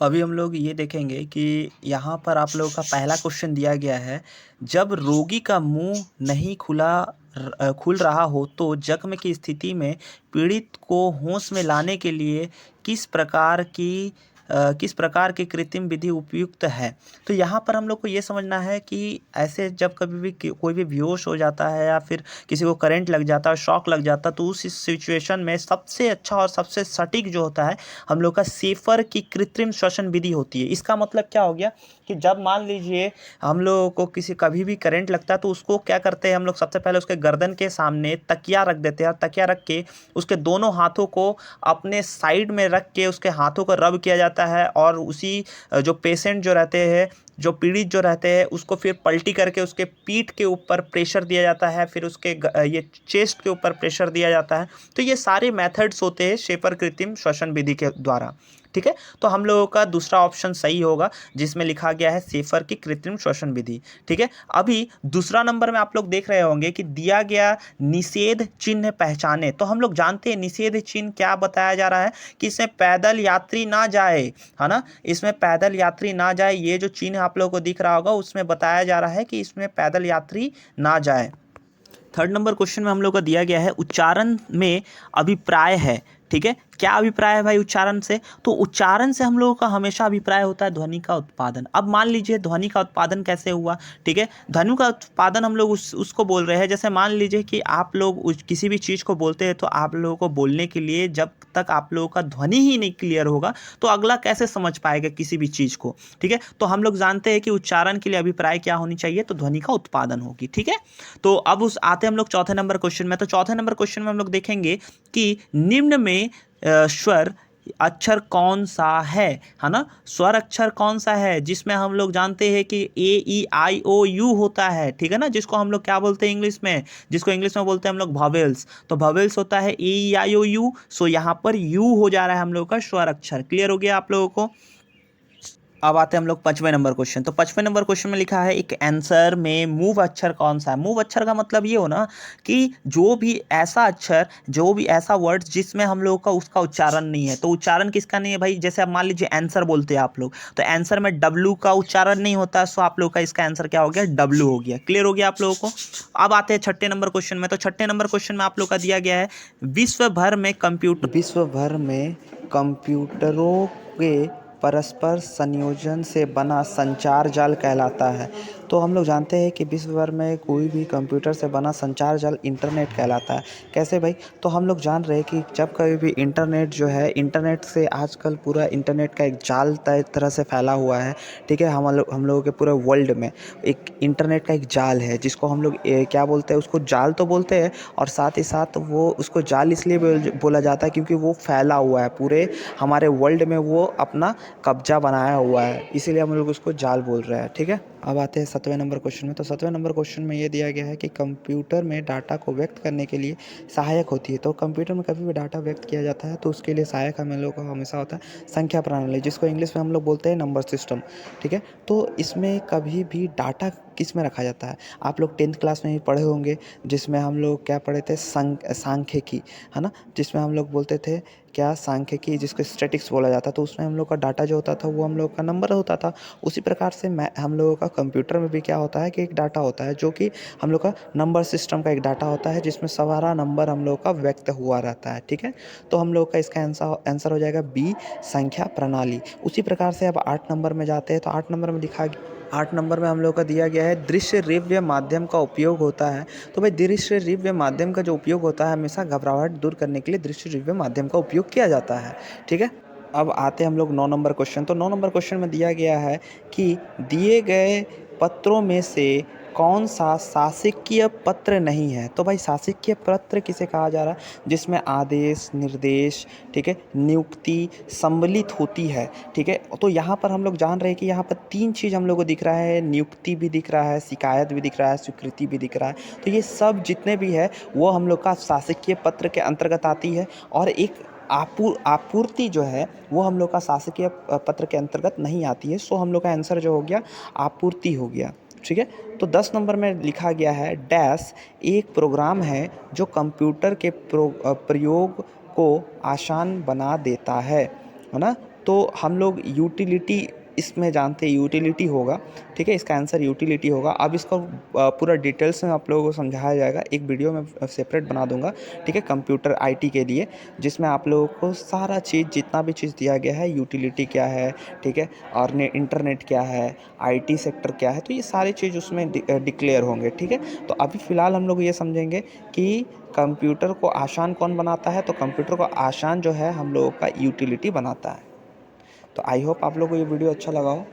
अभी हम लोग ये देखेंगे कि यहाँ पर आप लोगों का पहला क्वेश्चन दिया गया है। जब रोगी का मुंह नहीं खुल रहा हो तो जख्म की स्थिति में पीड़ित को होश में लाने के लिए किस प्रकार की किस प्रकार की कृत्रिम विधि उपयुक्त है। तो यहाँ पर हम लोग को ये समझना है कि ऐसे जब कभी भी कोई भी बेहोश हो जाता है या फिर किसी को करंट लग जाता है, शॉक लग जाता है, तो उस सिचुएशन में सबसे अच्छा और सबसे सटीक जो होता है हम लोग का सेफर की कृत्रिम श्वसन विधि होती है। इसका मतलब क्या हो गया कि जब मान लीजिए हम लोगों को किसी कभी भी करंट लगता है तो उसको क्या करते हैं हम लोग, सबसे पहले उसके गर्दन के सामने तकिया रख देते हैं और तकिया रख के उसके दोनों हाथों को अपने साइड में रख के उसके हाथों को रब किया जाता है और उसी जो पेशेंट जो रहते हैं, जो पीड़ित जो रहते हैं, उसको फिर पलटी करके उसके पीठ के ऊपर प्रेशर दिया जाता है, फिर उसके ये चेस्ट के ऊपर प्रेशर दिया जाता है। तो ये सारे मेथड्स होते हैं शेफर कृत्रिम श्वसन विधि के द्वारा। ठीक है, तो हम लोगों का दूसरा ऑप्शन सही होगा जिसमें लिखा गया है शेफर की कृत्रिम श्वसन विधि। ठीक है, अभी दूसरा नंबर में आप लोग देख रहे होंगे कि दिया गया निषेध चिन्ह पहचाने। तो हम लोग जानते हैं निषेध चिन्ह क्या बताया जा रहा है कि इसमें पैदल यात्री ना जाए, है ना, इसमें पैदल यात्री ना जाए। ये जो चिन्ह आप लोगों को दिख रहा होगा उसमें बताया जा रहा है कि इसमें पैदल यात्री ना जाए। थर्ड नंबर क्वेश्चन में हम लोग को दिया गया है उच्चारण में अभिप्राय है। ठीक है, क्या अभिप्राय है भाई उच्चारण से? तो उच्चारण से हम लोगों का हमेशा अभिप्राय होता है ध्वनि का उत्पादन। अब मान लीजिए ध्वनि का उत्पादन कैसे हुआ। ठीक है, ध्वनि का उत्पादन हम लोग उसको बोल रहे हैं, जैसे मान लीजिए कि आप लोग किसी भी चीज़ को बोलते हैं तो आप लोगों को बोलने के लिए जब तक आप लोगों का ध्वनि ही नहीं क्लियर होगा तो अगला कैसे समझ पाएगा किसी भी चीज़ को। ठीक है, तो हम लोग जानते हैं कि उच्चारण के लिए अभिप्राय क्या होनी चाहिए, तो ध्वनि का उत्पादन होगी। ठीक है, तो अब उस आते हैं हम लोग चौथे नंबर क्वेश्चन में। तो चौथे नंबर क्वेश्चन में हम लोग देखेंगे कि निम्न में स्वर अक्षर कौन सा है ना, स्वर अक्षर कौन सा है जिसमें हम लोग जानते हैं कि A E I O U होता है। ठीक है ना, जिसको हम लोग क्या बोलते हैं इंग्लिश में, जिसको इंग्लिश में बोलते हैं हम लोग वॉवेल्स। तो वॉवेल्स होता है A E I O U। सो यहाँ पर यू हो जा रहा है हम लोग का स्वर अक्षर। क्लियर हो गया आप लोगों को? अब आते हैं हम लोग पांचवें नंबर क्वेश्चन। तो पांचवें नंबर क्वेश्चन में लिखा है एक आंसर में मूव अक्षर कौन सा है। मूव अक्षर का मतलब ये हो ना कि जो भी ऐसा अक्षर, जो भी ऐसा वर्ड जिसमें हम लोग का उसका उच्चारण नहीं है। तो उच्चारण किसका नहीं है भाई? जैसे अब मान लीजिए आंसर बोलते हैं आप लोग, तो आंसर में डब्लू का उच्चारण नहीं होता, सो आप लोग का इसका आंसर क्या हो गया? डब्लू हो गया। क्लियर हो गया आप लोगों को? अब आते हैं छठे नंबर क्वेश्चन में। तो छठे नंबर क्वेश्चन में आप लोग का दिया गया है विश्व भर में कंप्यूटरों के परस्पर संयोजन से बना संचार जाल कहलाता है। तो हम लोग जानते हैं कि विश्व भर में कोई भी कंप्यूटर से बना संचार जाल इंटरनेट कहलाता है। कैसे भाई? तो हम लोग जान रहे हैं कि जब कभी भी इंटरनेट जो है, इंटरनेट से आजकल पूरा इंटरनेट का एक जाल तरह से फैला हुआ है। ठीक है, हम लोगों के पूरे वर्ल्ड में एक इंटरनेट का एक जाल है जिसको हम लोग क्या बोलते हैं, उसको जाल तो बोलते हैं, और साथ ही साथ वो उसको जाल इसलिए बोला जाता है क्योंकि वो फैला हुआ है पूरे हमारे वर्ल्ड में, वो अपना कब्जा बनाया हुआ है, इसीलिए हम लोग उसको जाल बोल रहे हैं। ठीक है, अब आते हैं सातवें नंबर क्वेश्चन में। तो सातवें नंबर क्वेश्चन में ये दिया गया है कि कंप्यूटर में डाटा को व्यक्त करने के लिए सहायक होती है। तो कंप्यूटर में कभी भी डाटा व्यक्त किया जाता है तो उसके लिए सहायक हम लोग का हमेशा होता है संख्या प्रणाली, जिसको इंग्लिश में हम लोग बोलते हैं नंबर सिस्टम। ठीक है, तो इसमें कभी भी डाटा किस में रखा जाता है? आप लोग 10th क्लास में ही पढ़े होंगे, जिसमें हम लोग क्या पढ़े थे? सांख्यिकी, है ना, जिसमें हम लोग बोलते थे क्या? सांख्यिकी, जिसको स्टैटिक्स बोला जाता। तो उसमें हम लोग का डाटा जो होता था वो हम लोग का नंबर होता था। उसी प्रकार से हम लोगों का कंप्यूटर में भी क्या होता है कि एक डाटा होता है जो कि हम लोग का नंबर सिस्टम का एक डाटा होता है, जिसमें सारा नंबर हम लोग का व्यक्त हुआ रहता है। ठीक है, तो हम लोग का इसका आंसर हो जाएगा बी, संख्या प्रणाली। उसी प्रकार से अब 8 नंबर में जाते हैं। तो 8 नंबर में 8 नंबर में हम लोग का दिया गया है दृश्य रिव्य माध्यम का उपयोग होता है। तो भाई दृश्य रिव्य माध्यम का जो उपयोग होता है, हमेशा घबराहट दूर करने के लिए दृश्य रिव्य माध्यम का उपयोग किया जाता है। ठीक है, अब आते हैं हम लोग 9 नंबर क्वेश्चन। तो 9 नंबर क्वेश्चन में दिया गया है कि दिए गए पत्रों में से कौन सा शासकीय पत्र नहीं है। तो भाई शासकीय पत्र किसे कहा जा रहा है? जिसमें आदेश, निर्देश, ठीक है, नियुक्ति सम्मिलित होती है। ठीक है, तो यहाँ पर हम लोग जान रहे हैं कि यहाँ पर 3 चीज़ हम लोग को दिख रहा है, नियुक्ति भी दिख रहा है, शिकायत भी दिख रहा है, स्वीकृति भी दिख रहा है। तो ये सब जितने भी है वो हम लोग का शासकीय पत्र के अंतर्गत आती है, और एक आपूर्ति जो है वो हम लोग का शासकीय पत्र के अंतर्गत नहीं आती है। सो हम लोग का आंसर जो हो गया आपूर्ति हो गया। ठीक है, तो 10 नंबर में लिखा गया है डैश एक प्रोग्राम है जो कंप्यूटर के प्रयोग को आसान बना देता है ना। तो हम लोग यूटिलिटी इसमें जानते हैं, यूटिलिटी होगा, ठीक है, इसका आंसर यूटिलिटी होगा। अब इसको पूरा डिटेल्स में आप लोगों को समझाया जाएगा, एक वीडियो मैं सेपरेट बना दूंगा, ठीक है, कंप्यूटर आईटी के लिए, जिसमें आप लोगों को सारा चीज़, जितना भी चीज़ दिया गया है, यूटिलिटी क्या है, ठीक है, और इंटरनेट क्या है, आईटी सेक्टर क्या है, तो ये सारी चीज़ उसमें डिक्लेयर होंगे, ठीक है। तो अभी फ़िलहाल हम लोग ये समझेंगे कि कंप्यूटर को आसान कौन बनाता है। तो कंप्यूटर को आसान जो है हम लोगों का यूटिलिटी बनाता है। तो आई होप आप लोगों को ये वीडियो अच्छा लगा हो।